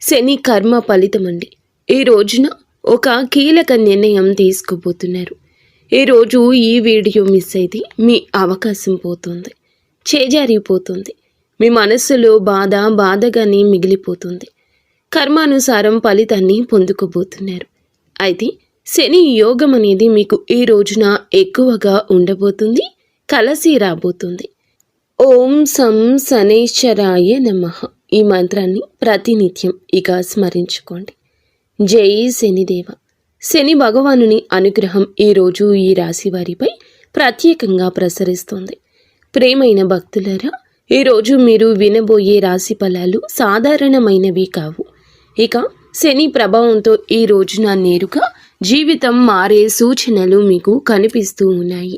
శని కర్మ ఫలితమండి. ఈ రోజున ఒక కీలక నిర్ణయం తీసుకోబోతున్నారు. ఈరోజు ఈ వీడియో మిస్ అయితే మీ అవకాశం పోతుంది, చేజారిపోతుంది. మీ మనస్సులో బాధగానే మిగిలిపోతుంది. కర్మానుసారం ఫలితాన్ని పొందుకోబోతున్నారు. అయితే శని యోగం అనేది మీకు ఈ రోజున ఎక్కువగా ఉండబోతుంది, కలిసి రాబోతుంది. ఓం సం శనైశ్చరాయ నమః. ఈ మంత్రాన్ని ప్రతినిత్యం ఇక స్మరించుకోండి. జై శనిదేవ. శని భగవానుని అనుగ్రహం ఈరోజు ఈ రాశి వారిపై ప్రత్యేకంగా ప్రసరిస్తోంది. ప్రేమైన భక్తులారా, ఈరోజు మీరు వినబోయే రాశి ఫలాలు సాధారణమైనవి కావు. ఇక శని ప్రభావంతో ఈ రోజున నేరుగా జీవితం మారే సూచనలు మీకు కనిపిస్తూ ఉన్నాయి.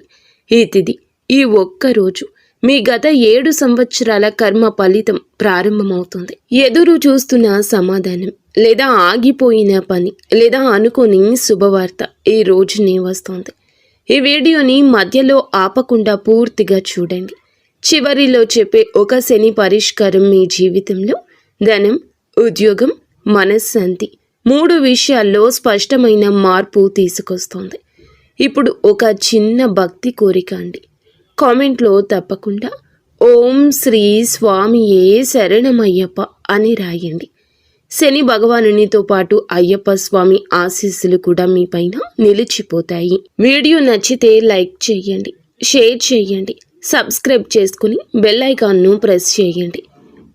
ఈ తిథి, ఈ ఒక్కరోజు మీ గత 7 సంవత్సరాల కర్మ ఫలితం ప్రారంభమవుతుంది. ఎదురు చూస్తున్న సమాధానం, లేదా ఆగిపోయిన పని, లేదా అనుకోని శుభవార్త ఈ రోజునే వస్తుంది. ఈ వీడియోని మధ్యలో ఆపకుండా పూర్తిగా చూడండి. చివరిలో చెప్పే ఒక శని పరిష్కారం మీ జీవితంలో ధనం, ఉద్యోగం, మనశ్శాంతి 3 విషయాల్లో స్పష్టమైన మార్పు తీసుకొస్తుంది. ఇప్పుడు ఒక చిన్న భక్తి కోరిక అండి. కామెంట్లో తప్పకుండా ఓం శ్రీ స్వామియే శరణమయ్యప్ప అని రాయండి. శని భగవానునితో పాటు అయ్యప్ప స్వామి ఆశీస్సులు కూడా మీ పైన నిలిచిపోతాయి. వీడియో నచ్చితే లైక్ చేయండి, షేర్ చేయండి, సబ్స్క్రైబ్ చేసుకుని బెల్ ఐకాన్ను ప్రెస్ చేయండి.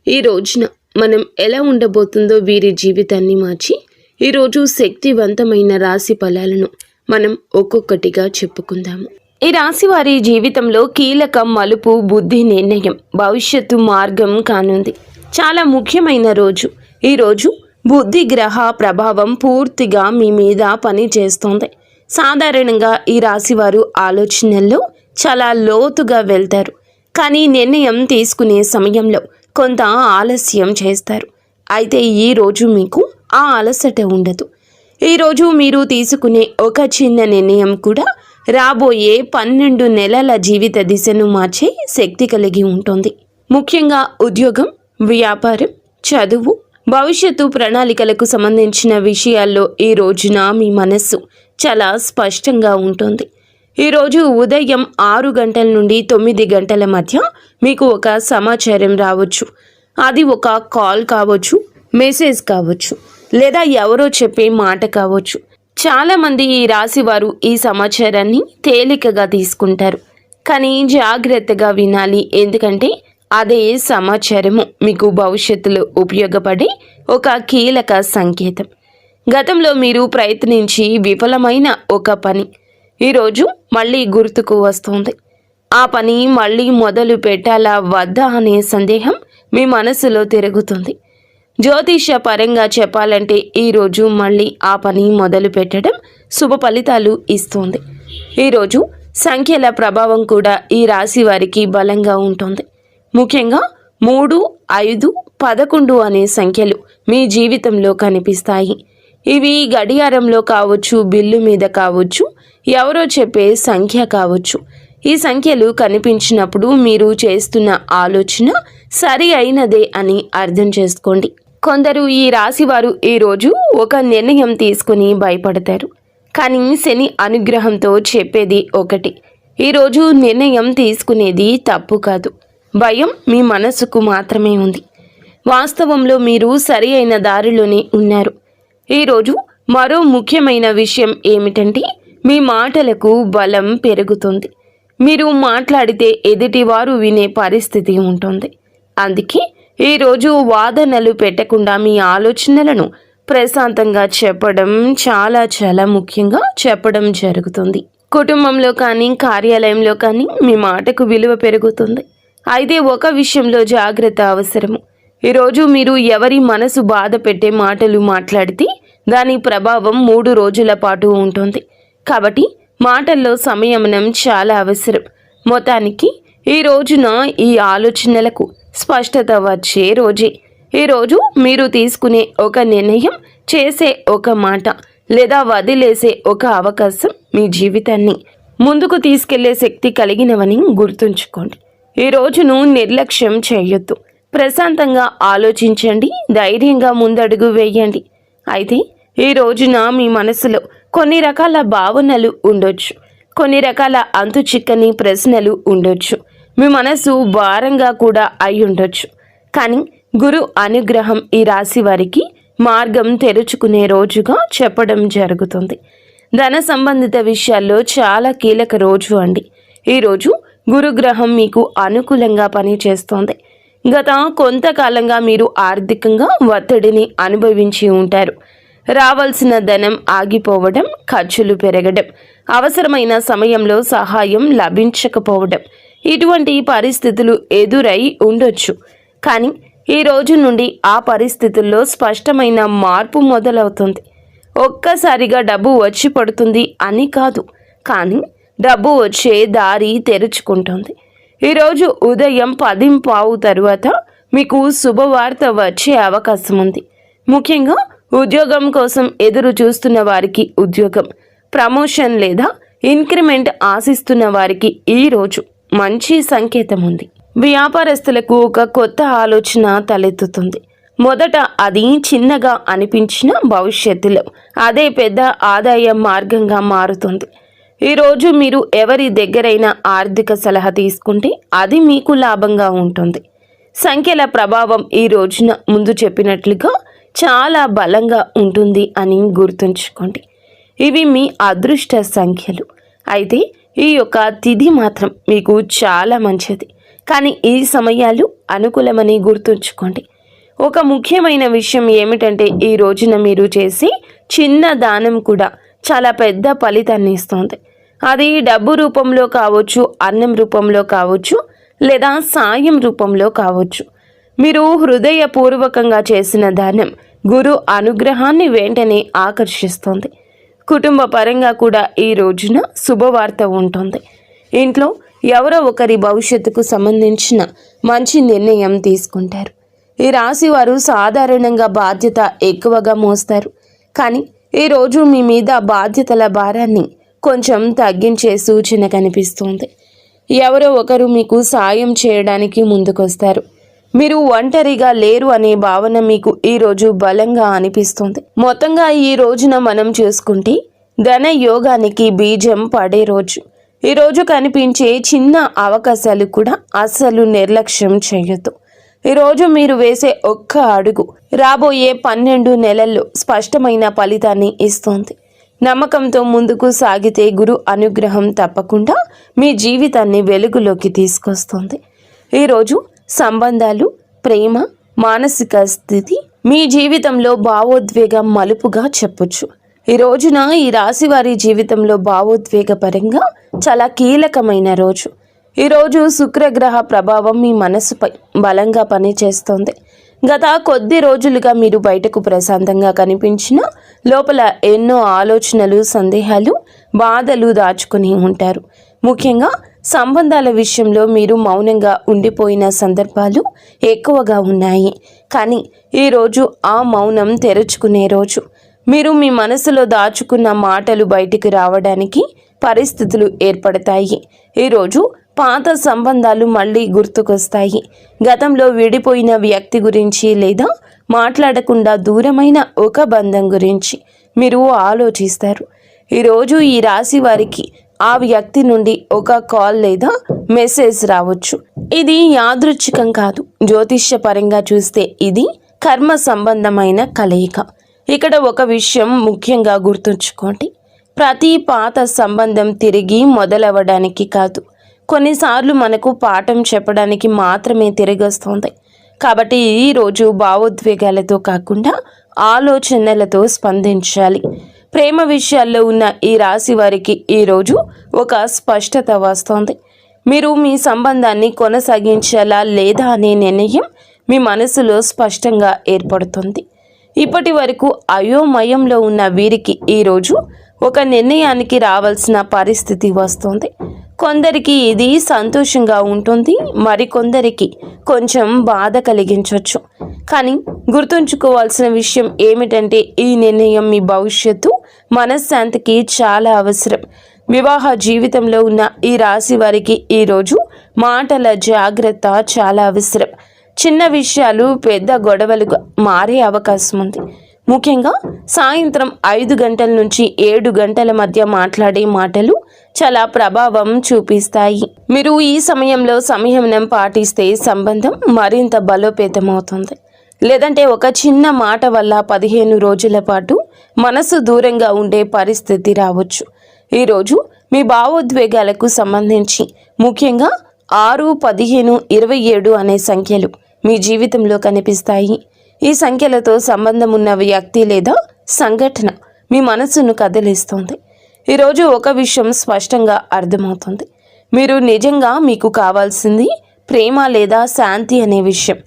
ఈ రోజున మనం ఎలా ఉండబోతుందో వీరి జీవితాన్ని మార్చి ఈరోజు శక్తివంతమైన రాశి ఫలాలను మనం ఒక్కొక్కటిగా చెప్పుకుందాము. ఈ రాశి వారి జీవితంలో కీలక మలుపు బుద్ధి నిర్ణయం, భవిష్యత్తు మార్గం కానుంది. చాలా ముఖ్యమైన రోజు. ఈరోజు బుద్ధి గ్రహ ప్రభావం పూర్తిగా మీ మీద పని చేస్తోంది. సాధారణంగా ఈ రాశి వారు ఆలోచనల్లో చాలా లోతుగా వెళ్తారు, కానీ నిర్ణయం తీసుకునే సమయంలో కొంత ఆలస్యం చేస్తారు. అయితే ఈరోజు మీకు ఆ అలసట ఉండదు. ఈరోజు మీరు తీసుకునే ఒక చిన్న నిర్ణయం కూడా రాబోయే 12 నెలల జీవిత దిశను మార్చే శక్తి కలిగి ఉంటుంది. ముఖ్యంగా ఉద్యోగం, వ్యాపారం, చదువు, భవిష్యత్తు ప్రణాళికలకు సంబంధించిన విషయాల్లో ఈ రోజున మీ మనస్సు చాలా స్పష్టంగా ఉంటుంది. ఈరోజు ఉదయం 6 గంటల నుండి 9 గంటల మధ్య మీకు ఒక సమాచారం రావచ్చు. అది ఒక కాల్ కావచ్చు, మెసేజ్ కావచ్చు, లేదా ఎవరో చెప్పే మాట కావచ్చు. చాలామంది ఈ రాశి వారు ఈ సమాచారాన్ని తేలికగా తీసుకుంటారు, కానీ జాగ్రత్తగా వినాలి. ఎందుకంటే అదే సమాచారము మీకు భవిష్యత్తులో ఉపయోగపడే ఒక కీలక సంకేతం. గతంలో మీరు ప్రయత్నించి విఫలమైన ఒక పని ఈరోజు మళ్ళీ గుర్తుకు వస్తుంది. ఆ పని మళ్ళీ మొదలు పెట్టాలా వద్దా అనే సందేహం మీ మనసులో తిరుగుతుంది. జ్యోతిష పరంగా చెప్పాలంటే ఈరోజు మళ్ళీ ఆ పని మొదలు పెట్టడం శుభ ఫలితాలు ఇస్తుంది. ఈరోజు సంఖ్యల ప్రభావం కూడా ఈ రాశి వారికి బలంగా ఉంటుంది. ముఖ్యంగా 3, 5, 11 అనే సంఖ్యలు మీ జీవితంలో కనిపిస్తాయి. ఇవి గడియారంలో కావచ్చు, బిల్లు మీద కావచ్చు, ఎవరో చెప్పే సంఖ్య కావచ్చు. ఈ సంఖ్యలు కనిపించినప్పుడు మీరు చేస్తున్న ఆలోచన సరి అయినదే అని అర్థం చేసుకోండి. కొందరు ఈ రాశివారు ఈరోజు ఒక నిర్ణయం తీసుకుని భయపడతారు, కానీ శని అనుగ్రహంతో చెప్పేది ఒకటి. ఈరోజు నిర్ణయం తీసుకునేది తప్పు కాదు, భయం మీ మనసుకు మాత్రమే ఉంది. వాస్తవంలో మీరు సరి అయిన దారిలోనే ఉన్నారు. ఈరోజు మరో ముఖ్యమైన విషయం ఏమిటంటే మీ మాటలకు బలం పెరుగుతుంది. మీరు మాట్లాడితే ఎదుటివారు వినే పరిస్థితి ఉంటుంది. అందుకే ఈరోజు వాదనలు పెట్టకుండా మీ ఆలోచనలను ప్రశాంతంగా చెప్పడం, చాలా ముఖ్యంగా చెప్పడం జరుగుతుంది. కుటుంబంలో కానీ, కార్యాలయంలో కానీ మీ మాటకు విలువ పెరుగుతుంది. అయితే ఒక విషయంలో జాగ్రత్త అవసరము. ఈరోజు మీరు ఎవరి మనసు బాధ పెట్టే మాటలు మాట్లాడితే దాని ప్రభావం 3 రోజుల పాటు ఉంటుంది. కాబట్టి మాటల్లో సంయమనం చాలా అవసరం. మొత్తానికి ఈ రోజున ఈ ఆలోచనలకు స్పష్టత వచ్చే రోజే. ఈరోజు మీరు తీసుకునే ఒక నిర్ణయం, చేసే ఒక మాట, లేదా వదిలేసే ఒక అవకాశం మీ జీవితాన్ని ముందుకు తీసుకెళ్లే శక్తి కలిగినవని గుర్తుంచుకోండి. ఈ రోజును నిర్లక్ష్యం చేయొద్దు. ప్రశాంతంగా ఆలోచించండి, ధైర్యంగా ముందడుగు వేయండి. అయితే ఈ రోజున మీ మనసులో కొన్ని రకాల భావనలు ఉండొచ్చు, కొన్ని రకాల అంతు చిక్కని ప్రశ్నలు ఉండొచ్చు, మీ మనసు భారంగా కూడా అయి ఉండొచ్చు. కానీ గురు అనుగ్రహం ఈ రాశి వారికి మార్గం తెరుచుకునే రోజుగా చెప్పడం జరుగుతుంది. ధన సంబంధిత విషయాల్లో చాలా కీలక రోజు అండి. ఈరోజు గురుగ్రహం మీకు అనుకూలంగా పనిచేస్తోంది. గత కొంతకాలంగా మీరు ఆర్థికంగా ఒత్తిడిని అనుభవించి ఉంటారు. రావాల్సిన ధనం ఆగిపోవడం, ఖర్చులు పెరగడం, అవసరమైన సమయంలో సహాయం లభించకపోవడం, ఇటువంటి పరిస్థితులు ఎదురై ఉండొచ్చు. కానీ ఈ రోజు నుండి ఆ పరిస్థితుల్లో స్పష్టమైన మార్పు మొదలవుతుంది. ఒక్కసారిగా డబ్బు వచ్చి పడుతుంది అని కాదు, కానీ డబ్బు వచ్చే దారి తెరుచుకుంటుంది. ఈరోజు ఉదయం 10:15 తరువాత మీకు శుభవార్త వచ్చే అవకాశం ఉంది. ముఖ్యంగా ఉద్యోగం కోసం ఎదురు చూస్తున్న వారికి ఉద్యోగం, ప్రమోషన్ లేదా ఇంక్రిమెంట్ ఆశిస్తున్న వారికి ఈరోజు మంచి సంకేతం ఉంది. వ్యాపారస్తులకు ఒక కొత్త ఆలోచన తలెత్తుతుంది. మొదట అది చిన్నగా అనిపించిన భవిష్యత్తులో అదే పెద్ద ఆదాయ మార్గంగా మారుతుంది. ఈరోజు మీరు ఎవరి దగ్గరైనా ఆర్థిక సలహా తీసుకుంటే అది మీకు లాభంగా ఉంటుంది. సంఖ్యల ప్రభావం ఈ రోజున ముందు చెప్పినట్లుగా చాలా బలంగా ఉంటుంది అని గుర్తుంచుకోండి. ఇవి మీ అదృష్ట సంఖ్యలు. అయితే ఈ యొక్క తిథి మాత్రం మీకు చాలా మంచిది, కానీ ఈ సమయాలు అనుకూలమని గుర్తుంచుకోండి. ఒక ముఖ్యమైన విషయం ఏమిటంటే ఈ రోజున మీరు చేసే చిన్న దానం కూడా చాలా పెద్ద ఫలితాన్ని ఇస్తుంది. అది డబ్బు రూపంలో కావచ్చు, అన్నం రూపంలో కావచ్చు, లేదా సాయం రూపంలో కావచ్చు. మీరు హృదయపూర్వకంగా చేసిన దానం గురు అనుగ్రహాన్ని వెంటనే ఆకర్షిస్తుంది. కుటుంబ పరంగా కూడా ఈ రోజున శుభవార్త ఉంటుంది. ఇంట్లో ఎవరో ఒకరి భవిష్యత్తుకు సంబంధించిన మంచి నిర్ణయం తీసుకుంటారు. ఈ రాశి వారు సాధారణంగా బాధ్యత ఎక్కువగా మోస్తారు, కానీ ఈరోజు మీ మీద బాధ్యతల భారాన్ని కొంచెం తగ్గించే సూచన కనిపిస్తుంది. ఎవరో ఒకరు మీకు సాయం చేయడానికి ముందుకొస్తారు. మీరు ఒంటరిగా లేరు అనే భావన మీకు ఈరోజు బలంగా అనిపిస్తుంది. మొత్తంగా ఈ రోజున మనం చూసుకుంటే ధన యోగానికి బీజం పడే రోజు. ఈరోజు కనిపించే చిన్న అవకాశాలు కూడా అస్సలు నిర్లక్ష్యం చేయొద్దు. ఈరోజు మీరు వేసే ఒక్క అడుగు రాబోయే 12 నెలల్లో స్పష్టమైన ఫలితాన్ని ఇస్తుంది. నమ్మకంతో ముందుకు సాగితే గురు అనుగ్రహం తప్పకుండా మీ జీవితాన్ని వెలుగులోకి తీసుకొస్తుంది. ఈరోజు సంబంధాలు, ప్రేమ, మానసిక స్థితి మీ జీవితంలో భావోద్వేగం మలుపుగా చెప్పొచ్చు. ఈ రోజున ఈ రాశి వారి జీవితంలో భావోద్వేగపరంగా చాలా కీలకమైన రోజు. ఈరోజు శుక్రగ్రహ ప్రభావం మీ మనసుపై బలంగా పనిచేస్తోంది. గత కొద్ది రోజులుగా మీరు బయటకు ప్రశాంతంగా కనిపించిన లోపల ఎన్నో ఆలోచనలు, సందేహాలు, బాధలు దాచుకుని ఉంటారు. ముఖ్యంగా సంబంధాల విషయంలో మీరు మౌనంగా ఉండిపోయిన సందర్భాలు ఎక్కువగా ఉన్నాయి. కానీ ఈరోజు ఆ మౌనం తెరుచుకునే రోజు. మీరు మీ మనసులో దాచుకున్న మాటలు బయటికి రావడానికి పరిస్థితులు ఏర్పడతాయి. ఈరోజు పాత సంబంధాలు మళ్ళీ గుర్తుకొస్తాయి. గతంలో విడిపోయిన వ్యక్తి గురించి లేదా మాట్లాడకుండా దూరమైన ఒక బంధం గురించి మీరు ఆలోచిస్తారు. ఈరోజు ఈ రాశి వారికి ఆ వ్యక్తి నుండి ఒక కాల్ లేదా మెసేజ్ రావచ్చు. ఇది యాదృచ్ఛికం కాదు. జ్యోతిష్య పరంగా చూస్తే ఇది కర్మ సంబంధమైన కలయిక. ఇక్కడ ఒక విషయం ముఖ్యంగా గుర్తుంచుకోండి. ప్రతి పాత సంబంధం తిరిగి మొదలవ్వడానికి కాదు, కొన్నిసార్లు మనకు పాఠం చెప్పడానికి మాత్రమే తిరిగి వస్తుంది. కాబట్టి ఈరోజు భావోద్వేగాలతో కాకుండా ఆలోచనలతో స్పందించాలి. ప్రేమ విషయాల్లో ఉన్న ఈ రాశి వారికి ఈరోజు ఒక స్పష్టత వస్తోంది. మీరు మీ సంబంధాన్ని కొనసాగించాలా లేదా అనే నిర్ణయం మీ మనసులో స్పష్టంగా ఏర్పడుతుంది. ఇప్పటి వరకు అయోమయంలో ఉన్న వీరికి ఈరోజు ఒక నిర్ణయానికి రావాల్సిన పరిస్థితి వస్తుంది. కొందరికి ఇది సంతోషంగా ఉంటుంది, మరికొందరికి కొంచెం బాధ కలిగించవచ్చు. కానీ గుర్తుంచుకోవాల్సిన విషయం ఏమిటంటే ఈ నిర్ణయం మీ భవిష్యత్తు మనశ్శాంతికి చాలా అవసరం. వివాహ జీవితంలో ఉన్న ఈ రాశి వారికి ఈరోజు మాటల జాగ్రత్త చాలా అవసరం. చిన్న విషయాలు పెద్ద గొడవలుగా మారే అవకాశం ఉంది. ముఖ్యంగా సాయంత్రం 5 గంటల నుంచి 7 గంటల మధ్య మాట్లాడే మాటలు చాలా ప్రభావం చూపిస్తాయి. మీరు ఈ సమయంలో సంయమనం పాటిస్తే సంబంధం మరింత బలోపేతమవుతుంది. లేదంటే ఒక చిన్న మాట వల్ల 15 రోజుల పాటు మనసు దూరంగా ఉండే పరిస్థితి రావచ్చు. ఈరోజు మీ భావోద్వేగాలకు సంబంధించి ముఖ్యంగా 6, 15, 27 అనే సంఖ్యలు మీ జీవితంలో కనిపిస్తాయి. ఈ సంఖ్యలతో సంబంధం ఉన్న వ్యక్తి లేదా సంఘటన మీ మనసును కదిలిస్తుంది. ఈరోజు ఒక విషయం స్పష్టంగా అర్థమవుతుంది. మీరు నిజంగా మీకు కావాల్సింది ప్రేమ లేదా శాంతి అనే విషయం.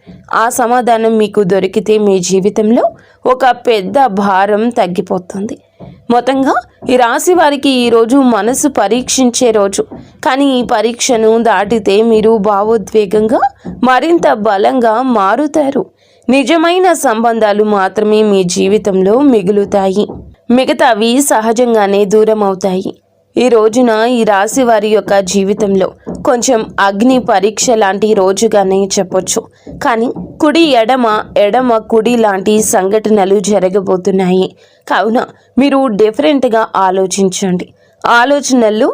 ఆ సమాధానం మీకు దొరికితే మీ జీవితంలో ఒక పెద్ద భారం తగ్గిపోతుంది. మొత్తంగా ఈ రాశి వారికి ఈరోజు మనసు పరీక్షించే రోజు. కానీ ఈ పరీక్షను దాటితే మీరు భావోద్వేగంగా మరింత బలంగా మారుతారు. నిజమైన సంబంధాలు మాత్రమే మీ జీవితంలో మిగులుతాయి, మిగతావి సహజంగానే దూరం అవుతాయి. ఈ రోజున ఈ రాశి వారి యొక్క జీవితంలో కొంచెం అగ్ని పరీక్ష లాంటి రోజుగానే చెప్పొచ్చు. కానీ కుడి ఎడమ కుడి లాంటి సంఘటనలు జరగబోతున్నాయి. కావున మీరు డిఫరెంట్గా ఆలోచించండి. ఆలోచనల్లో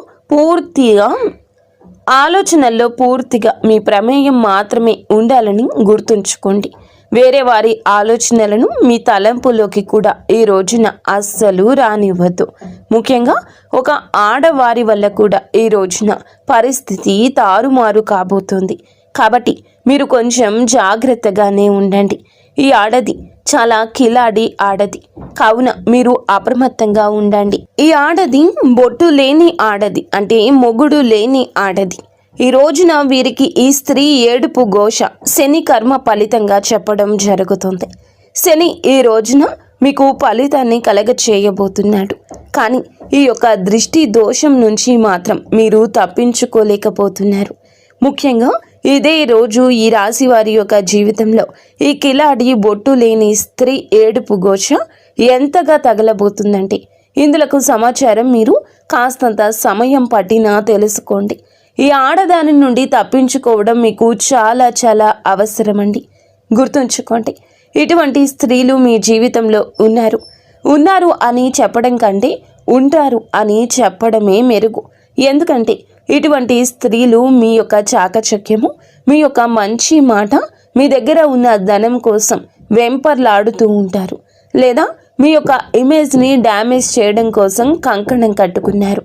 పూర్తిగా మీ ప్రమేయం మాత్రమే ఉండాలని గుర్తుంచుకోండి. వేరే వారి ఆలోచనలను మీ తలంపులోకి కూడా ఈ రోజున అస్సలు రానివ్వద్దు. ముఖ్యంగా ఒక ఆడవారి వల్ల కూడా ఈ రోజున పరిస్థితి తారుమారు కాబోతుంది. కాబట్టి మీరు కొంచెం జాగ్రత్తగానే ఉండండి. ఈ ఆడది చాలా కిలాడి ఆడది, కావున మీరు అప్రమత్తంగా ఉండండి. ఈ ఆడది బొట్టు లేని ఆడది, అంటే మొగుడు లేని ఆడది. ఈ రోజున వీరికి ఈ స్త్రీ ఏడుపు ఘోష శని కర్మ ఫలితంగా చెప్పడం జరుగుతుంది. శని ఈ రోజున మీకు ఫలితాన్ని కలగచేయబోతున్నాడు. కానీ ఈ యొక్క దృష్టి దోషం నుంచి మాత్రం మీరు తప్పించుకోలేకపోతున్నారు. ముఖ్యంగా ఇదే రోజు ఈ రాశి వారి యొక్క జీవితంలో ఈ కిలాడి బొట్టు లేని స్త్రీ ఏడుపు ఘోష ఎంతగా తగలబోతుందంటే ఇందులకు సమాచారం మీరు కాస్తంత సమయం పట్టినా తెలుసుకోండి. ఈ ఆడదాని నుండి తప్పించుకోవడం మీకు చాలా చాలా అవసరమండి. గుర్తుంచుకోండి, ఇటువంటి స్త్రీలు మీ జీవితంలో ఉన్నారు అని చెప్పడం కంటే ఉంటారు అని చెప్పడమే మెరుగు. ఎందుకంటే ఇటువంటి స్త్రీలు మీ యొక్క చాకచక్యము, మీ యొక్క మంచి మాట, మీ దగ్గర ఉన్న ధనం కోసం వెంపర్లాడుతూ ఉంటారు. లేదా మీ యొక్క ఇమేజ్ని డ్యామేజ్ చేయడం కోసం కంకణం కట్టుకున్నారు.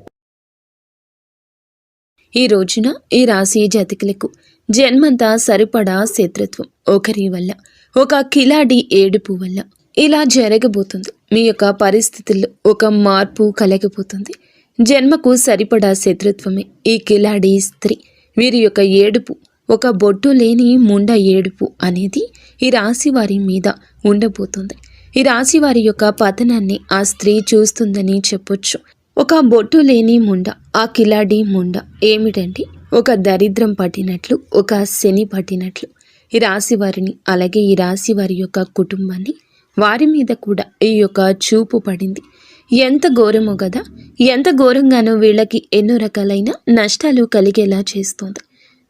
ఈ రోజున ఈ రాశి జాతకులకు జన్మంతా సరిపడా శత్రుత్వం ఒకరి వల్ల, ఒక కిలాడి ఏడుపు వల్ల ఇలా జరగబోతుంది. మీ యొక్క పరిస్థితుల్లో ఒక మార్పు కలగబోతుంది. జన్మకు సరిపడా శత్రుత్వమే ఈ కిలాడి స్త్రీ. వీరి యొక్క ఏడుపు ఒక బొట్టు లేని ముండ ఏడుపు అనేది ఈ రాశి వారి మీద ఉండబోతుంది. ఈ రాశి వారి యొక్క పతనాన్ని ఆ స్త్రీ చూస్తుందని చెప్పొచ్చు. ఒక బొట్టు లేని ముండ, ఆ కిలాడి ముండ ఏమిటంటే ఒక దరిద్రం పట్టినట్లు, ఒక శని పట్టినట్లు ఈ రాశి వారిని, అలాగే ఈ రాశి వారి యొక్క కుటుంబాన్ని, వారి మీద కూడా ఈ యొక్క చూపు పడింది. ఎంత ఘోరమో కదా, ఎంత ఘోరంగానో వీళ్ళకి ఎన్నో రకాలైన నష్టాలు కలిగేలా చేస్తుంది.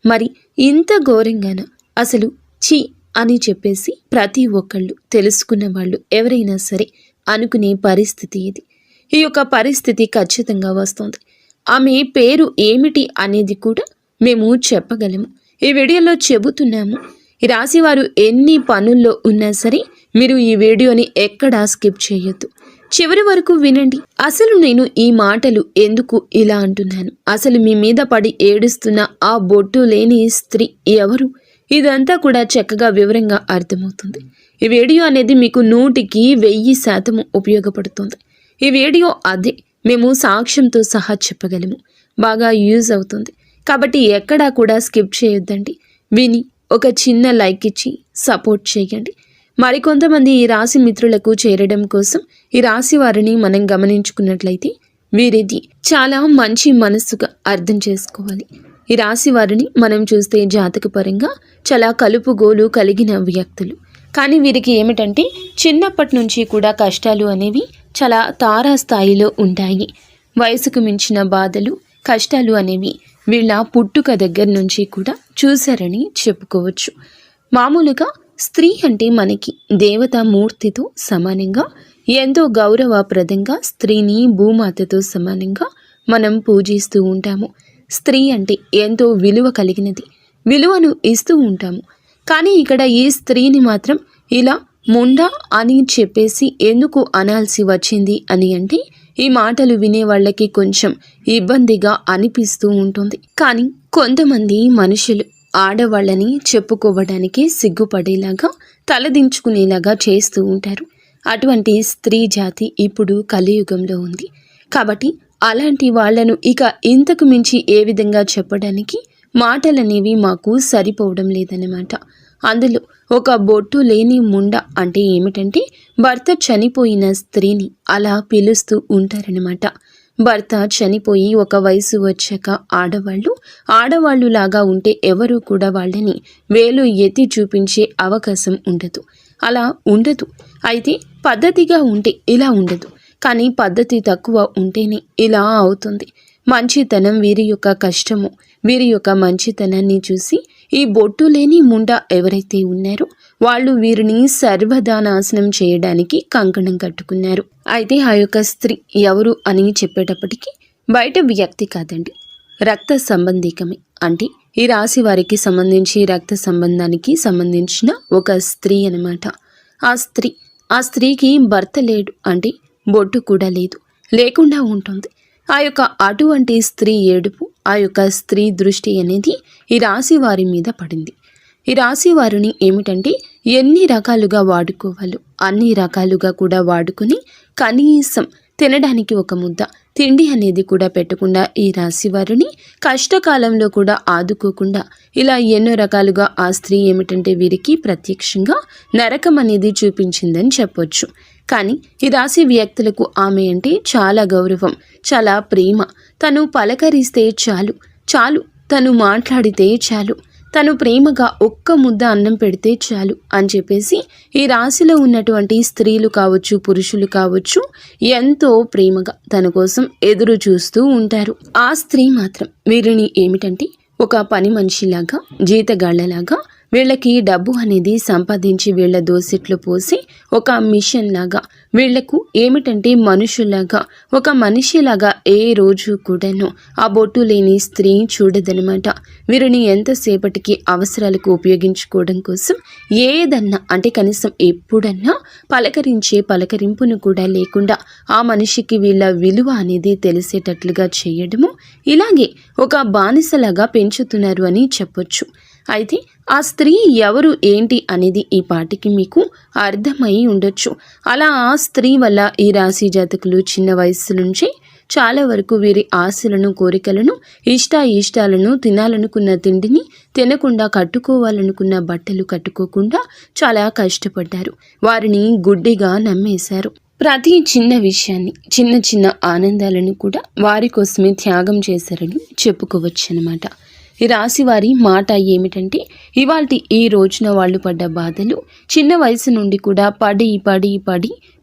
మరి ఇంత ఘోరంగానో అసలు చి అని చెప్పేసి ప్రతి ఒక్కళ్ళు తెలుసుకున్న వాళ్ళు ఎవరైనా సరే అనుకునే పరిస్థితి ఇది. ఈ యొక్క పరిస్థితి ఖచ్చితంగా వస్తుంది. ఆమె పేరు ఏమిటి అనేది కూడా మేము చెప్పగలము. ఈ వీడియోలో చెబుతున్నాము. ఈ రాశివారు ఎన్ని పనుల్లో ఉన్నా సరే మీరు ఈ వీడియోని ఎక్కడా స్కిప్ చేయొద్దు, చివరి వరకు వినండి. అసలు నేను ఈ మాటలు ఎందుకు ఇలా అంటున్నాను, అసలు మీ మీద పడి ఏడుస్తున్న ఆ బొట్టు లేని స్త్రీ ఎవరు, ఇదంతా కూడా చక్కగా వివరంగా అర్థమవుతుంది. ఈ వీడియో అనేది మీకు 100కి 1000% ఉపయోగపడుతుంది. ఈ వీడియో అదే మేము సాక్ష్యంతో సహా చెప్పగలము, బాగా యూజ్ అవుతుంది. కాబట్టి ఎక్కడా కూడా స్కిప్ చేయొద్దండి. విని ఒక చిన్న లైక్ ఇచ్చి సపోర్ట్ చేయండి. మరికొంతమంది ఈ రాశి మిత్రులకు చేరడం కోసం ఈ రాశి వారిని మనం గమనించుకున్నట్లయితే వీరిది చాలా మంచి మనస్సుగా అర్థం చేసుకోవాలి. ఈ రాశి వారిని మనం చూస్తే జాతకపరంగా చాలా కలుపుగోలు కలిగిన వ్యక్తులు. కానీ వీరికి ఏమిటంటే చిన్నప్పటి నుంచి కూడా కష్టాలు అనేవి చాలా తారాస్థాయిలో ఉంటాయి. వయసుకు మించిన బాధలు, కష్టాలు అనేవి వీళ్ళ పుట్టుక దగ్గర నుంచి కూడా చూశారని చెప్పుకోవచ్చు. మామూలుగా స్త్రీ అంటే మనకి దేవతా మూర్తితో సమానంగా, ఎంతో గౌరవప్రదంగా స్త్రీని భూమాతతో సమానంగా మనం పూజిస్తూ ఉంటాము. స్త్రీ అంటే ఎంతో విలువ కలిగినది, విలువను ఇస్తూ ఉంటాము. కానీ ఇక్కడ ఈ స్త్రీని మాత్రం ఇలా ముండా అని చెప్పేసి ఎందుకు అనాల్సి వచ్చింది అని అంటే, ఈ మాటలు వినే వాళ్ళకి కొంచెం ఇబ్బందిగా అనిపిస్తూ ఉంటుంది. కానీ కొంతమంది మనుషులు ఆడవాళ్ళని చెప్పుకోవడానికి సిగ్గుపడేలాగా, తలదించుకునేలాగా చేస్తూ ఉంటారు. అటువంటి స్త్రీ జాతి ఇప్పుడు కలియుగంలో ఉంది. కాబట్టి అలాంటి వాళ్లను ఇక ఇంతకు మించి ఏ విధంగా చెప్పడానికి మాటలనేవి మాకు సరిపోవడం లేదన్నమాట. అందులో ఒక బొట్టు లేని ముండ అంటే ఏమిటంటే, భర్త చనిపోయిన స్త్రీని అలా పిలుస్తూ ఉంటారనమాట. భర్త చనిపోయి ఒక వయసు వచ్చాక ఆడవాళ్ళు లాగా ఉంటే ఎవరు కూడా వాళ్ళని వేలు ఎత్తి చూపించే అవకాశం ఉండదు. అలా ఉండదు. అయితే పద్ధతిగా ఉంటే ఇలా ఉండదు. కానీ పద్ధతి తక్కువ ఉంటేనే ఇలా అవుతుంది. మంచితనం, వీరి యొక్క కష్టము, వీరి యొక్క మంచితనాన్ని చూసి ఈ బొట్టు లేని ముండ ఎవరైతే ఉన్నారో వాళ్ళు వీరిని సర్వదా నాశనం చేయడానికి కంకణం కట్టుకున్నారు. అయితే ఆ యొక్క స్త్రీ ఎవరు అని చెప్పేటప్పటికీ బయట వ్యక్తి కాదండి, రక్త సంబంధికమే. అంటే ఈ రాశి వారికి సంబంధించి రక్త సంబంధానికి సంబంధించిన ఒక స్త్రీ అన్నమాట. ఆ స్త్రీకి భర్త లేడు, అంటే బొట్టు కూడా లేదు, లేకుండా ఉంటుంది. ఆ యొక్క అటువంటి స్త్రీ ఏడుపు, ఆ యొక్క స్త్రీ దృష్టి అనేది ఈ రాశి వారి మీద పడింది. ఈ రాశి వారిని ఏమిటంటే ఎన్ని రకాలుగా వాడుకోవాలో అన్ని రకాలుగా కూడా వాడుకుని కనీసం తినడానికి ఒక ముద్ద తిండి అనేది కూడా పెట్టకుండా ఈ రాశి వారిని కష్టకాలంలో కూడా ఆదుకోకుండా ఇలా ఎన్నో రకాలుగా ఆ స్త్రీ ఏమిటంటే వీరికి ప్రత్యక్షంగా నరకం అనేది చూపించిందని చెప్పొచ్చు. కానీ ఈ రాశి వ్యక్తులకు ఆమె అంటే చాలా గౌరవం, చాలా ప్రేమ. తను పలకరిస్తే చాలు, తను మాట్లాడితే చాలు, తను ప్రేమగా ఒక్క ముద్ద అన్నం పెడితే చాలు అని చెప్పేసి ఈ రాశిలో ఉన్నటువంటి స్త్రీలు కావచ్చు, పురుషులు కావచ్చు, ఎంతో ప్రేమగా తన కోసం ఎదురు చూస్తూ ఉంటారు. ఆ స్త్రీ మాత్రం వీరిని ఏమిటంటే ఒక పని మనిషిలాగా, జీతగాళ్లలాగా వీళ్ళకి డబ్బు అనేది సంపాదించి వీళ్ళ దోసిట్లో పోసి ఒక మిషన్ లాగా, వీళ్లకు ఏమిటంటే మనుషుల్లాగా, ఒక మనిషిలాగా ఏ రోజు కూడాను ఆ బొట్టు లేని స్త్రీ చూడదనమాట. వీరిని ఎంతసేపటికి అవసరాలకు ఉపయోగించుకోవడం కోసం ఏదన్నా అంటే కనీసం ఎప్పుడన్నా పలకరించే పలకరింపును కూడా లేకుండా ఆ మనిషికి వీళ్ళ విలువ అనేది తెలిసేటట్లుగా చేయడము, ఇలాగే ఒక బానిసలాగా పెంచుతున్నారు అని చెప్పొచ్చు. అయితే ఆ స్త్రీ ఎవరు ఏంటి అనేది ఈ పాటికి మీకు అర్థమై ఉండొచ్చు. అలా ఆ స్త్రీ వల్ల ఈ రాశి జాతకులు చిన్న వయస్సు నుంచే చాలా వరకు వీరి ఆశలను, కోరికలను, ఇష్టాలను, తినాలనుకున్న తిండిని తినకుండా, కట్టుకోవాలనుకున్న బట్టలు కట్టుకోకుండా చాలా కష్టపడ్డారు. వారిని గుడ్డిగా నమ్మేశారు. ప్రతి చిన్న విషయాన్ని, చిన్న ఆనందాలను కూడా వారి కోసమే త్యాగం చేశారని చెప్పుకోవచ్చు అన్నమాట. ఈ రాశి వారి మాట ఏమిటంటే, ఇవాల్టి ఈ రోజున వాళ్ళు పడ్డ బాధలు చిన్న వయసు నుండి కూడా పడి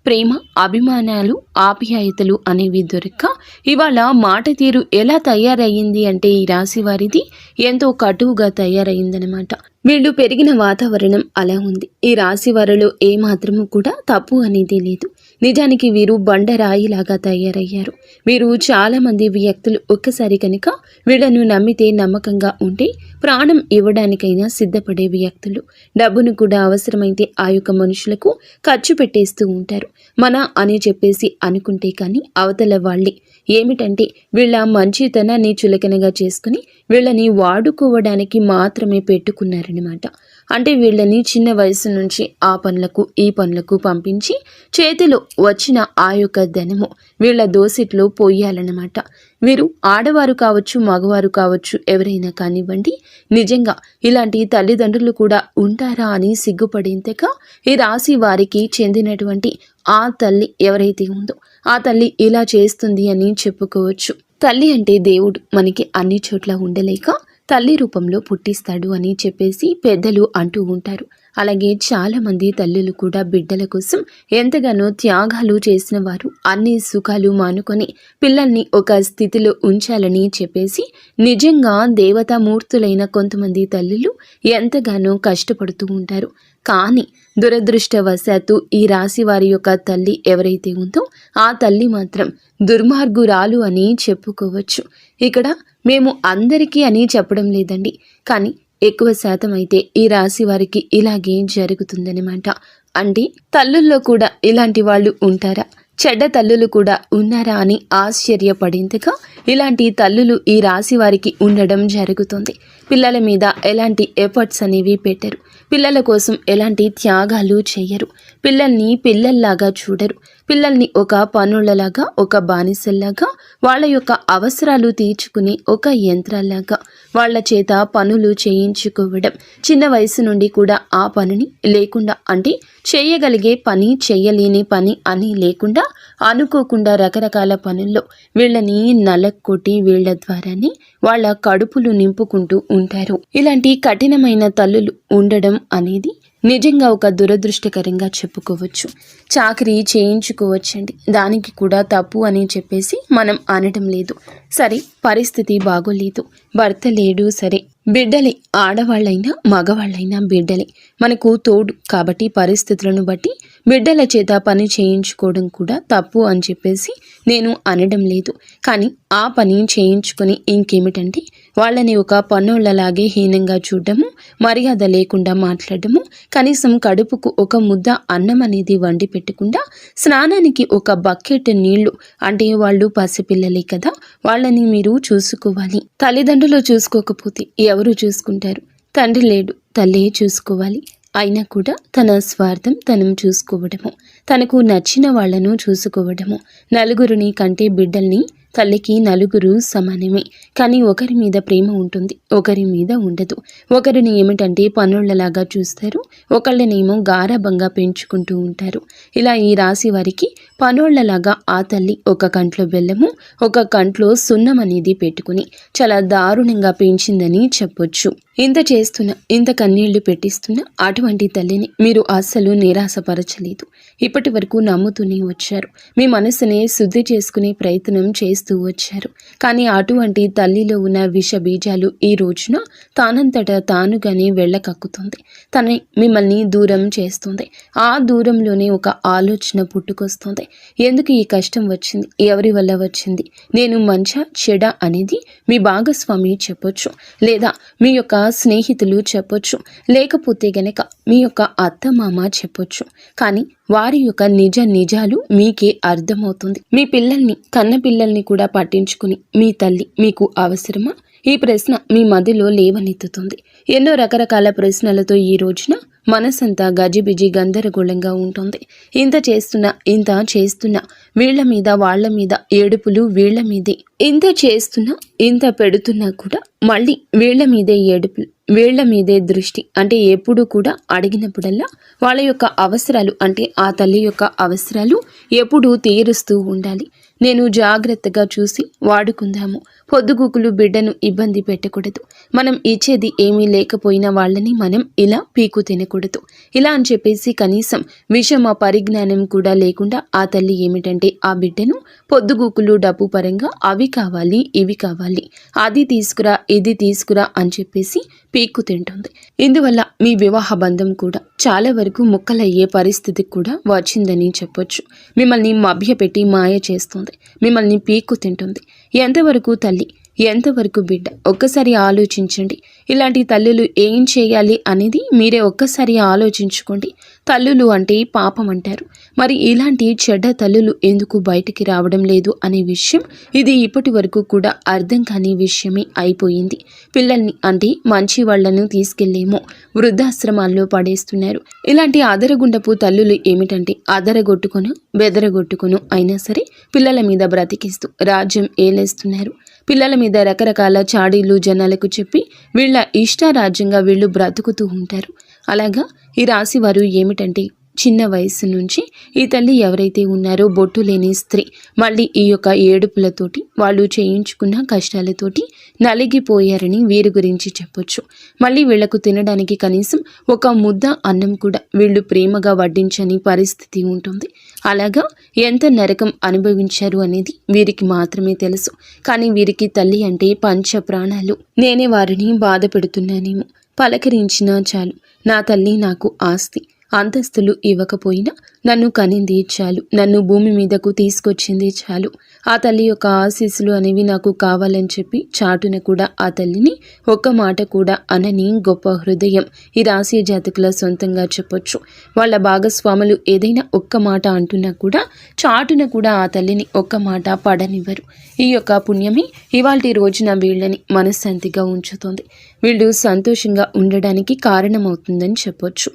ప్రేమ, అభిమానాలు, ఆప్యాయతలు అనేవి దొరక్క ఇవాళ మాట తీరు ఎలా తయారయ్యింది అంటే ఈ రాశి వారిది ఎంతో కటువుగా తయారయ్యిందనమాట. వీళ్ళు పెరిగిన వాతావరణం అలా ఉంది. ఈ రాశి వారిలో ఏమాత్రము కూడా తప్పు అనేది లేదు. నిజానికి వీరు బండరాయిలాగా తయారయ్యారు. వీరు చాలా మంది వ్యక్తులు ఒక్కసారి కనుక వీళ్ళను నమ్మితే, నమ్మకంగా ఉంటే ప్రాణం ఇవ్వడానికైనా సిద్ధపడే వ్యక్తులు. డబ్బును కూడా అవసరమైతే ఆ యొక్క మనుషులకు ఖర్చు పెట్టేస్తూ ఉంటారు. మన అని చెప్పేసి అనుకుంటే కానీ అవతల వాళ్ళే ఏమిటంటే వీళ్ళ మంచితనాన్ని చులకనగా చేసుకుని వీళ్ళని వాడుకోవడానికి మాత్రమే పెట్టుకున్నారనమాట. అంటే వీళ్ళని చిన్న వయసు నుంచి ఆ పనులకు, ఈ పనులకు పంపించి చేతిలో వచ్చిన ఆ యొక్క ధనము వీళ్ళ దోసిట్లో పోయాలన్నమాట. వీరు ఆడవారు కావచ్చు, మగవారు కావచ్చు, ఎవరైనా కానివ్వండి, నిజంగా ఇలాంటి తల్లిదండ్రులు కూడా ఉంటారా అని సిగ్గుపడేంతగా ఈ రాశి వారికి చెందినటువంటి ఆ తల్లి ఎవరైతే ఉందో ఆ తల్లి ఇలా చేస్తుంది అని చెప్పుకోవచ్చు. తల్లి అంటే దేవుడు మనకి అన్ని చోట్ల ఉండలేక తల్లి రూపంలో పుట్టిస్తాడు అని చెప్పేసి పెద్దలు అంటూ ఉంటారు. అలాగే చాలామంది తల్లులు కూడా బిడ్డల కోసం ఎంతగానో త్యాగాలు చేసిన వారు అన్ని సుఖాలు మానుకొని పిల్లల్ని ఒక స్థితిలో ఉంచాలని చెప్పేసి నిజంగా దేవతామూర్తులైన కొంతమంది తల్లులు ఎంతగానో కష్టపడుతూ ఉంటారు. కానీ దురదృష్టవశాత్తు ఈ రాశి వారి యొక్క తల్లి ఎవరైతే ఉందో ఆ తల్లి మాత్రం దుర్మార్గురాలు అని చెప్పుకోవచ్చు. ఇక్కడ మేము అందరికీ అని చెప్పడం లేదండి, కానీ ఎక్కువ శాతం అయితే ఈ రాశి వారికి ఇలాగే జరుగుతుందన్నమాట. అంటే తల్లుల్లో కూడా ఇలాంటి వాళ్ళు ఉంటారా, చెడ్డ తల్లులు కూడా ఉన్నారా అని ఆశ్చర్యపడేంతగా ఇలాంటి తల్లులు ఈ రాశి వారికి ఉండడం జరుగుతుంది. పిల్లల మీద ఎలాంటి ఎఫర్ట్స్ అనేవి పెట్టరు, పిల్లల కోసం ఎలాంటి త్యాగాలు చేయరు, పిల్లల్ని పిల్లల్లాగా చూడరు, పిల్లల్ని ఒక పనులలాగా, ఒక బానిసల్లాగా, వాళ్ళ యొక్క అవసరాలు తీర్చుకుని ఒక యంత్రాల్లాగా వాళ్ళ చేత పనులు చేయించుకోవడం. చిన్న వయసు నుండి కూడా ఆ పనిని లేకుండా, అంటే చేయగలిగే పని, చేయలేని పని అని లేకుండా అనుకోకుండా రకరకాల పనుల్లో వీళ్ళని నలక్కొట్టి వీళ్ళ ద్వారానే వాళ్ళ కడుపులు నింపుకుంటూ ఉంటారు. ఇలాంటి కఠినమైన తల్లులు ఉండడం అనేది నిజంగా ఒక దురదృష్టకరంగా చెప్పుకోవచ్చు. చాకరీ చేయించుకోవచ్చండి, దానికి కూడా తప్పు అని చెప్పేసి మనం అనడం లేదు. సరే, పరిస్థితి బాగోలేదు, భర్త లేడు, సరే బిడ్డలే, ఆడవాళ్ళైనా మగవాళ్ళైనా బిడ్డలే మనకు తోడు కాబట్టి పరిస్థితులను బట్టి బిడ్డల చేత పని చేయించుకోవడం కూడా తప్పు అని చెప్పేసి నేను అనడం లేదు. కానీ ఆ పని చేయించుకొని ఇంకేమిటంటే వాళ్ళని ఒక పన్నోళ్ళలాగే హీనంగా చూడడము, మర్యాద లేకుండా మాట్లాడము, కనీసం కడుపుకు ఒక ముద్ద అన్నం అనేది వండి పెట్టకుండా స్నానానికి ఒక బకెట్ నీళ్లు, అంటే వాళ్ళు పసిపిల్లలే కదా, వాళ్ళని మీరు చూసుకోవాలి. తల్లిదండ్రులు చూసుకోకపోతే ఎవరు చూసుకుంటారు? తండ్రి లేడు, తల్లే చూసుకోవాలి. అయినా కూడా తన స్వార్థం తనం చూసుకోవడము, తనకు నచ్చిన వాళ్లను చూసుకోవడము. నలుగురిని కంటే బిడ్డల్ని తల్లికి నలుగురు సమానమే, కానీ ఒకరి మీద ప్రేమ ఉంటుంది, ఒకరి మీద ఉండదు. ఒకరిని ఏమిటంటే పనులలాగా చూస్తారు, ఒకళ్ళనేమో గారాబంగా పెంచుకుంటూ ఉంటారు. ఇలా ఈ రాశి వారికి పనోళ్లలాగా ఆ తల్లి ఒక కంట్లో బెల్లము, ఒక కంట్లో సున్నం అనేది పెట్టుకుని చాలా దారుణంగా పెంచిందని చెప్పొచ్చు. ఇంత చేస్తున్నా, ఇంత కన్నీళ్లు పెట్టిస్తున్నా అటువంటి తల్లిని మీరు అస్సలు నిరాశపరచలేదు. ఇప్పటి వరకు నమ్ముతూనే వచ్చారు, మీ మనసునే శుద్ధి చేసుకునే ప్రయత్నం చేస్తూ వచ్చారు. కానీ అటువంటి తల్లిలో ఉన్న విష బీజాలు ఈ రోజున తానంతట తానుగానే వెళ్ళకక్కుతుంది. తనే మిమ్మల్ని దూరం చేస్తుంది. ఆ దూరంలోనే ఒక ఆలోచన పుట్టుకొస్తుంది. ఎందుకు ఈ కష్టం వచ్చింది, ఎవరి వల్ల వచ్చింది, నేను మంచా చెడా అనేది మీ భాగస్వామి చెప్పొచ్చు, లేదా మీ యొక్క స్నేహితులు చెప్పొచ్చు, లేకపోతే గనక మీ యొక్క అత్తమామ చెప్పొచ్చు. కానీ వారి యొక్క నిజాలు మీకే అర్థమవుతుంది. మీ పిల్లల్ని, కన్న పిల్లల్ని కూడా పట్టించుకుని మీ తల్లి మీకు అవసరమా? ఈ ప్రశ్న మీ మదిలో లేవనెత్తుతుంది. ఎన్నో రకరకాల ప్రశ్నలతో ఈ రోజున మనసంతా గజిబిజి గందరగోళంగా ఉంటుంది. ఇంత చేస్తున్నా వీళ్ల మీద వాళ్ళ మీద ఏడుపులు వీళ్ల మీదే. ఇంత చేస్తున్నా, ఇంత పెడుతున్నా కూడా మళ్ళీ వీళ్ల మీదే ఏడుపులు, వీళ్ల మీదే దృష్టి. అంటే ఎప్పుడు కూడా అడిగినప్పుడల్లా వాళ్ళ యొక్క అవసరాలు, అంటే ఆ తల్లి యొక్క అవసరాలు ఎప్పుడూ తీరుస్తూ ఉండాలి. నేను జాగ్రత్తగా చూసి వాడుకుందాము, పొద్దుగూకులు బిడ్డను ఇబ్బంది పెట్టకూడదు, మనం ఇచ్చేది ఏమీ లేకపోయినా వాళ్ళని మనం ఇలా పీకు తినకూడదు, ఇలా అని చెప్పేసి కనీసం విషమ పరిజ్ఞానం కూడా లేకుండా ఆ తల్లి ఏమిటంటే ఆ బిడ్డను పొద్దుగూకులు డబ్బు పరంగా అవి కావాలి, ఇవి కావాలి, అది తీసుకురా, ఇది తీసుకురా అని చెప్పేసి పీక్కు తింటుంది. ఇందువల్ల మీ వివాహ బంధం కూడా చాలా వరకు ముక్కలయ్యే పరిస్థితి కూడా వచ్చిందని చెప్పొచ్చు. మిమ్మల్ని మభ్యపెట్టి మాయ చేస్తుంది, మిమ్మల్ని పీక్కు తింటుంది. ఎంతవరకు తల్లి, ఎంతవరకు బిడ్డ? ఒక్కసారి ఆలోచించండి. ఇలాంటి తల్లులు ఏం చేయాలి అనేది మీరే ఒక్కసారి ఆలోచించుకోండి. తల్లులు అంటే పాపం అంటారు, మరి ఇలాంటి చెడ్డ తల్లులు ఎందుకు బయటికి రావడం లేదు అనే విషయం ఇది ఇప్పటి వరకు కూడా అర్థం కాని విషయమే అయిపోయింది. పిల్లల్ని, అంటే మంచి వాళ్లను తీసుకెళ్లేమో వృద్ధాశ్రమాల్లో పడేస్తున్నారు. ఇలాంటి అదరగుండపు తల్లులు ఏమిటంటే అదరగొట్టుకును, బెదరగొట్టుకును అయినా సరే పిల్లల మీద బ్రతికిస్తూ రాజ్యం ఏలేస్తున్నారు. పిల్లల మీద రకరకాల చాడీలు జనాలకు చెప్పి వీళ్ళ ఇష్టారాజ్యంగా వీళ్ళు బ్రతుకుతూ ఉంటారు. అలాగా ఈ రాశి వారు ఏమిటంటే చిన్న వయసు నుంచి ఈ తల్లి ఎవరైతే ఉన్నారో బొట్టు లేని స్త్రీ మళ్ళీ ఈ యొక్క ఏడుపులతోటి వాళ్ళు చేయించుకున్న కష్టాలతోటి నలిగిపోయారని వీరి గురించి చెప్పొచ్చు. మళ్ళీ వీళ్లకు తినడానికి కనీసం ఒక ముద్ద అన్నం కూడా వీళ్ళు ప్రేమగా వడ్డించని పరిస్థితి ఉంటుంది. అలాగా ఎంత నరకం అనుభవించారు అనేది వీరికి మాత్రమే తెలుసు. కానీ వీరికి తల్లి అంటే పంచ ప్రాణాలు. నేనే వారిని బాధ పెడుతున్నానేమో, పలకరించినా చాలు నా తల్లి నాకు ఆస్తి, అంతస్తులు ఇవ్వకపోయినా నన్ను కనింది చాలు, నన్ను భూమి మీదకు తీసుకొచ్చింది చాలు, ఆ తల్లి యొక్క ఆశీస్సులు అనేవి నాకు కావాలని చెప్పి చాటున కూడా ఆ తల్లిని ఒక్క మాట కూడా అనని గొప్ప హృదయం ఈ రాశి జాతకుల సొంతంగా చెప్పొచ్చు. వాళ్ళ భాగస్వాములు ఏదైనా ఒక్క మాట అంటున్నా కూడా చాటున కూడా ఆ తల్లిని ఒక్క మాట పడనివ్వరు. ఈ యొక్క పుణ్యమే ఇవాల్టి రోజున వీళ్ళని మనశ్శాంతిగా ఉంచుతుంది, వీళ్ళు సంతోషంగా ఉండడానికి కారణమవుతుందని చెప్పొచ్చు.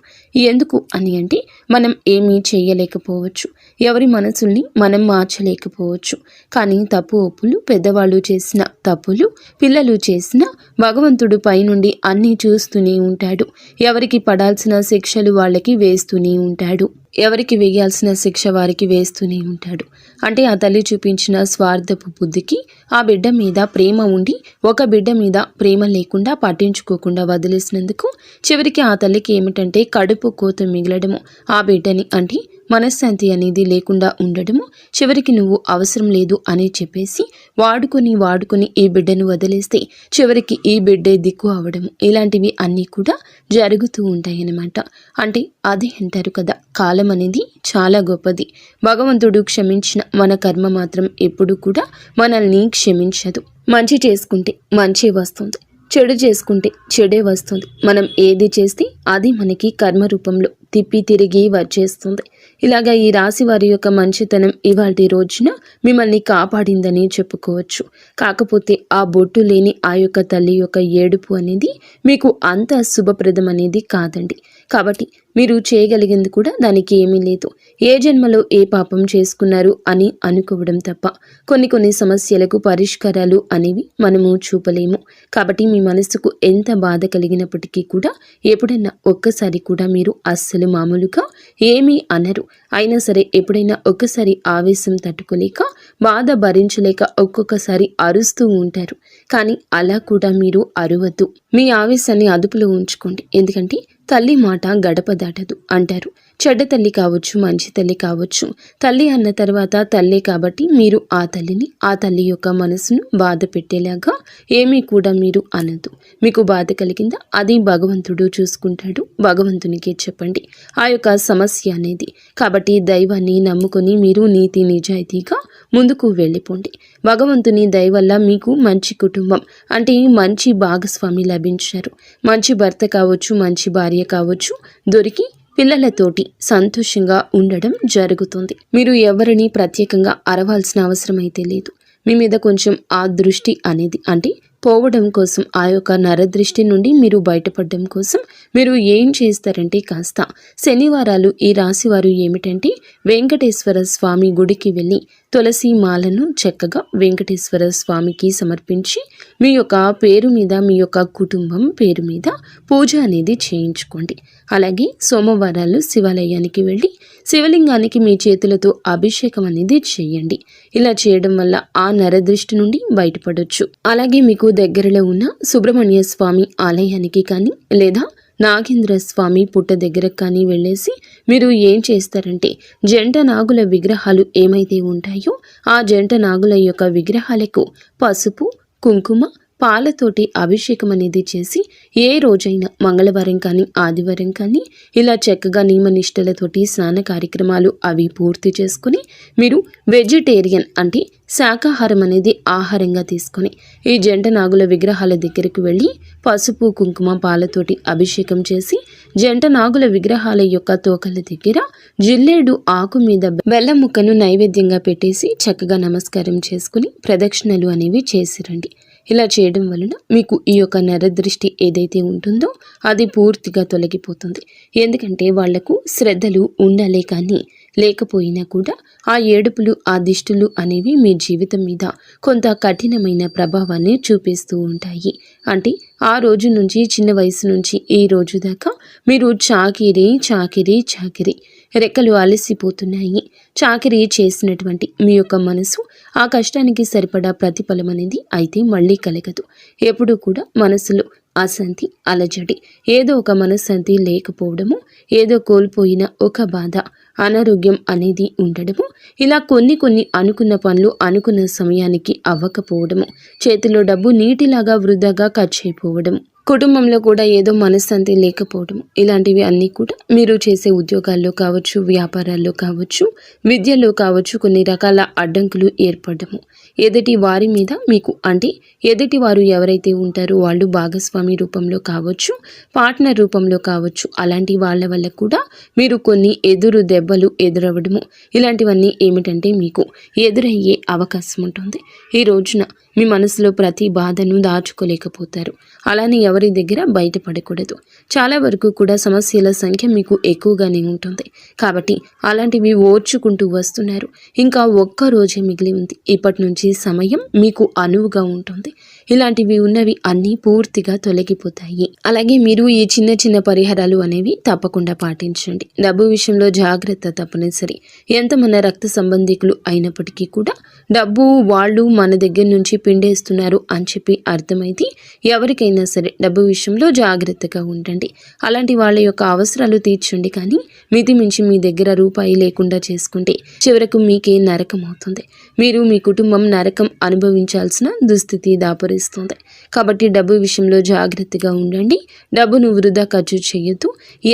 ఎందుకు అని అంటే మనం ఏమీ చేయలేకపోవచ్చు, ఎవరి మనసుల్ని మనం మార్చలేకపోవచ్చు. కానీ తప్పు ఒప్పులు, పెద్దవాళ్ళు చేసిన తప్పులు, పిల్లలు చేసిన భగవంతుడు పైనుండి అన్నీ చూస్తూనే ఉంటాడు. ఎవరికి పడాల్సిన శిక్షలు వాళ్ళకి వేస్తూనే ఉంటాడు, ఎవరికి వేయాల్సిన శిక్ష వారికి వేస్తూనే ఉంటాడు. అంటే ఆ తల్లి చూపించిన స్వార్థపు బుద్ధికి ఆ బిడ్డ మీద ప్రేమ ఉండి ఒక బిడ్డ మీద ప్రేమ లేకుండా పట్టించుకోకుండా వదిలేసినందుకు చివరికి ఆ తల్లికి ఏమిటంటే కడుపు కోత మిగలడము, ఆ బిడ్డని అంటే మనశ్శాంతి అనేది లేకుండా ఉండడము, చివరికి నువ్వు అవసరం లేదు అని చెప్పేసి వాడుకొని ఈ బిడ్డను వదిలేస్తే చివరికి ఈ బిడ్డే దిక్కు అవడము, ఇలాంటివి అన్నీ కూడా జరుగుతూ ఉంటాయన్నమాట. అంటే అదే అంటారు కదా, కాలం అనేది చాలా గొప్పది. భగవంతుడు క్షమించిన మన కర్మ మాత్రం ఎప్పుడు కూడా మనల్ని క్షమించదు. మంచి చేసుకుంటే మంచి వస్తుంది, చెడు చేసుకుంటే చెడే వస్తుంది. మనం ఏది చేస్తే అది మనకి కర్మ రూపంలో తిప్పి తిరిగి వచ్చేస్తుంది. ఇలాగా ఈ రాశి వారి యొక్క మంచితనం ఇవాల్టి రోజున మిమ్మల్ని కాపాడిందని చెప్పుకోవచ్చు. కాకపోతే ఆ బొట్టు లేని ఆ యొక్క తల్లి యొక్క ఏడుపు అనేది మీకు అంత శుభప్రదం అనేది కాదండి. కాబట్టి మీరు చేయగలిగింది కూడా దానికి ఏమీ లేదు. ఏ జన్మలో ఏ పాపం చేసుకున్నారు అని అనుకోవడం తప్ప కొన్ని సమస్యలకు పరిష్కారాలు అనేవి మనము చూపలేము. కాబట్టి మీ మనసుకు ఎంత బాధ కలిగినప్పటికీ కూడా ఎప్పుడైనా ఒక్కసారి కూడా మీరు అస్సలు మామూలుగా ఏమీ అనరు. అయినా సరే ఎప్పుడైనా ఒక్కసారి ఆవేశం తట్టుకోలేక బాధ భరించలేక ఒక్కొక్కసారి అరుస్తూ ఉంటారు. కానీ అలా కూడా మీరు అరవద్దు, మీ ఆవేశాన్ని అదుపులో ఉంచుకోండి. ఎందుకంటే తల్లి మాట గడప దాటదు అంటారు. చెడ్డ తల్లి కావచ్చు, మంచి తల్లి కావచ్చు, తల్లి అన్న తర్వాత తల్లే కాబట్టి మీరు ఆ తల్లిని, ఆ తల్లి యొక్క మనసును బాధ పెట్టేలాగా ఏమీ కూడా మీరు అనద్దు. మీకు బాధ కలిగిందా అది భగవంతుడు చూసుకుంటాడు, భగవంతునికే చెప్పండి ఆ యొక్క సమస్య అనేది. కాబట్టి దైవాన్ని నమ్ముకొని మీరు నీతి నిజాయితీగా ముందుకు వెళ్ళిపోండి. భగవంతుని దయ వల్ల మీకు మంచి కుటుంబం అంటే మంచి భాగస్వామి లభించారు. మంచి భర్త కావచ్చు, మంచి భార్య కావచ్చు దొరికి పిల్లలతోటి సంతోషంగా ఉండడం జరుగుతుంది. మీరు ఎవరిని ప్రత్యేకంగా అరవాల్సిన అవసరం అయితే లేదు. మీ మీద కొంచెం ఆ దృష్టి అనేది అంటే పోవడం కోసం, ఆ యొక్క నరదృష్టి నుండి మీరు బయటపడడం కోసం మీరు ఏం చేస్తారంటే కాస్త శనివారాలు ఈ రాశి వారు ఏమిటంటే వెంకటేశ్వర స్వామి గుడికి వెళ్ళి తులసి మాలను చక్కగా వెంకటేశ్వర స్వామికి సమర్పించి మీ యొక్క పేరు మీద, మీ యొక్క కుటుంబం పేరు మీద పూజ అనేది చేయించుకోండి. అలాగే సోమవారాలు శివాలయానికి వెళ్ళి శివలింగానికి మీ చేతులతో అభిషేకం అనేది చేయండి. ఇలా చేయడం వల్ల ఆ నరదృష్టి నుండి బయటపడొచ్చు. అలాగే మీకు దగ్గరలో ఉన్న సుబ్రహ్మణ్య స్వామి ఆలయానికి కానీ లేదా నాగేంద్ర స్వామి పుట్ట దగ్గర కానీ వెళ్ళేసి మీరు ఏం చేస్తారంటే జంట నాగుల విగ్రహాలు ఏమైతే ఉంటాయో ఆ జంట నాగుల యొక్క విగ్రహాలకు పసుపు, కుంకుమ, పాలతోటి అభిషేకం అనేది చేసి ఏ రోజైనా మంగళవారం కానీ ఆదివారం కానీ ఇలా చక్కగా నియమనిష్టలతోటి స్నాన కార్యక్రమాలు అవి పూర్తి చేసుకుని మీరు వెజిటేరియన్ అంటే శాకాహారం అనేది ఆహారంగా తీసుకొని ఈ జంట నాగుల విగ్రహాల దగ్గరకు వెళ్ళి పసుపు, కుంకుమ, పాలతోటి అభిషేకం చేసి జంట నాగుల విగ్రహాల యొక్క తోకల దగ్గర జిల్లేడు ఆకు మీద బెల్లం ముక్కను నైవేద్యంగా పెట్టేసి చక్కగా నమస్కారం చేసుకుని ప్రదక్షిణలు అనేవి చేసిరండి. ఇలా చేయడం వలన మీకు ఈ యొక్క నరదృష్టి ఏదైతే ఉంటుందో అది పూర్తిగా తొలగిపోతుంది. ఎందుకంటే వాళ్లకు శ్రద్ధలు ఉండాలే కానీ లేకపోయినా కూడా ఆ ఏడుపులు, ఆ దిష్టులు అనేవి మీ జీవితం మీద కొంత కఠినమైన ప్రభావాన్ని చూపిస్తూ ఉంటాయి. అంటే ఆ రోజు నుంచి, చిన్న వయసు నుంచి ఈ రోజు దాకా మీరు చాకిరీ చాకిరీ చాకిరీ రెక్కలు అలసిపోతున్నాయి. చాకిరీ చేసినటువంటి మీ యొక్క మనసు ఆ కష్టానికి సరిపడా ప్రతిఫలం అనేది అయితే మళ్ళీ కలగదు. ఎప్పుడూ కూడా మనసులో అశాంతి, అలజడి, ఏదో ఒక మనశ్శాంతి లేకపోవడము, ఏదో కోల్పోయిన ఒక బాధ, అనారోగ్యం అనేది ఉండడము, ఇలా కొన్ని అనుకున్న పనులు అనుకున్న సమయానికి అవ్వకపోవడము, చేతిలో డబ్బు నీటిలాగా వృధాగా ఖర్చు అయిపోవడము, కుటుంబంలో కూడా ఏదో మనశ్శాంతి లేకపోవడం, ఇలాంటివి అన్నీ కూడా మీరు చేసే ఉద్యోగాల్లో కావచ్చు, వ్యాపారాల్లో కావచ్చు, విద్యలో కావచ్చు కొన్ని రకాల అడ్డంకులు ఏర్పడము, ఎదుటి వారి మీద మీకు అంటే ఎదుటి వారు ఎవరైతే ఉంటారో వాళ్ళు భాగస్వామి రూపంలో కావచ్చు, పార్ట్నర్ రూపంలో కావచ్చు, అలాంటి వాళ్ళ వల్ల కూడా మీరు కొన్ని ఎదురు దెబ్బలు ఎదురవ్వడము, ఇలాంటివన్నీ ఏమిటంటే మీకు ఎదురయ్యే అవకాశం ఉంటుంది. ఈ రోజున మీ మనసులో ప్రతి బాధను దాచుకోలేకపోతారు. అలానే ఎవరి దగ్గర బయటపడకూడదు. చాలా వరకు కూడా సమస్యల సంఖ్య మీకు ఎక్కువగానే ఉంటుంది. కాబట్టి అలాంటివి ఓర్చుకుంటూ వస్తున్నారు. ఇంకా ఒక్క రోజే మిగిలి ఉంది. ఇప్పటి నుంచి సమయం మీకు అనువుగా ఉంటుంది. ఇలాంటివి ఉన్నవి అన్నీ పూర్తిగా తొలగిపోతాయి. అలాగే మీరు ఈ చిన్న పరిహారాలు అనేవి తప్పకుండా పాటించండి. డబ్బు విషయంలో జాగ్రత్త తప్పనిసరి. ఎంత మన రక్త సంబంధికులు అయినప్పటికీ కూడా డబ్బు వాళ్ళు మన దగ్గర నుంచి పిండేస్తున్నారు అని చెప్పి అర్థమైతే ఎవరికైనా సరే డబ్బు విషయంలో జాగ్రత్తగా ఉండండి. అలాంటి వాళ్ళ యొక్క అవసరాలు తీర్చండి. కానీ మితిమించి మీ దగ్గర రూపాయి లేకుండా చేసుకుంటే చివరకు మీకే నరకం అవుతుంది. మీరు మీ కుటుంబం నరకం అనుభవించాల్సిన దుస్థితి దాపరిస్తుంది. కాబట్టి డబ్బు విషయంలో జాగ్రత్తగా ఉండండి. డబ్బును వృధా ఖర్చు చేయొద్దు.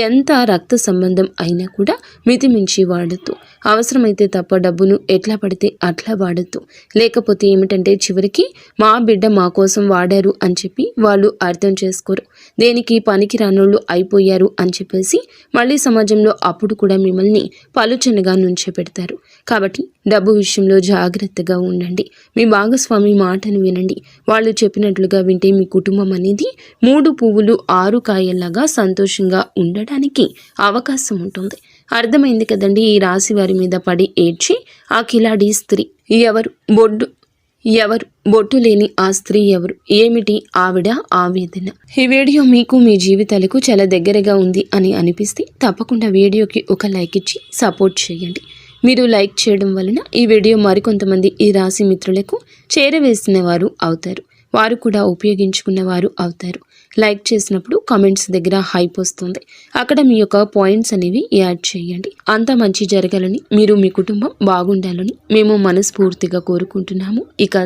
ఎంత రక్త సంబంధం అయినా కూడా మితిమించి వాడద్దు. అవసరమైతే తప్ప డబ్బును ఎట్లా పడితే అట్లా వాడద్దు. లేకపోతే ఏమిటంటే చివరికి మా బిడ్డ మా కోసం వాడారు అని చెప్పి వాళ్ళు అర్థం చేసుకోరు. దేనికి పనికి రానోళ్ళు అయిపోయారు అని చెప్పేసి మళ్ళీ సమాజంలో అప్పుడు కూడా మిమ్మల్ని పలుచనగా నుంచే పెడతారు. కాబట్టి డబ్బు విషయంలో జాగ్రత్తగా ఉండండి. మీ భాగస్వామి మాటను వినండి. వాళ్ళు చెప్పినట్లుగా వింటే మీ కుటుంబం అనేది 3 పువ్వులు 6 కాయల్లాగా సంతోషంగా ఉండడానికి అవకాశం ఉంటుంది. అర్థమైంది కదండి. ఈ రాశి వారి మీద పడి ఏడ్చి ఆ కిలాడి స్త్రీ ఎవరు, బొట్టు లేని ఆ స్త్రీ ఎవరు, ఏమిటి ఆవిడ ఆవేదన. ఈ వీడియో మీకు మీ జీవితాలకు చాలా దగ్గరగా ఉంది అని అనిపిస్తే తప్పకుండా వీడియోకి ఒక లైక్ ఇచ్చి సపోర్ట్ చేయండి. మీరు లైక్ చేయడం వలన ఈ వీడియో మరికొంతమంది ఈ రాశి మిత్రులకు చేరవేసిన వారు అవుతారు. వారు కూడా ఉపయోగించుకున్న వారు అవుతారు. లైక్ చేసినప్పుడు కామెంట్స్ దగ్గర హైప్ వస్తుంది. అక్కడ మీ యొక్క పాయింట్స్ అనేవి యాడ్ చేయండి. అంతా మంచి జరగాలని, మీరు మీ కుటుంబం బాగుండాలని మేము మనస్ఫూర్తిగా కోరుకుంటున్నాము. ఇక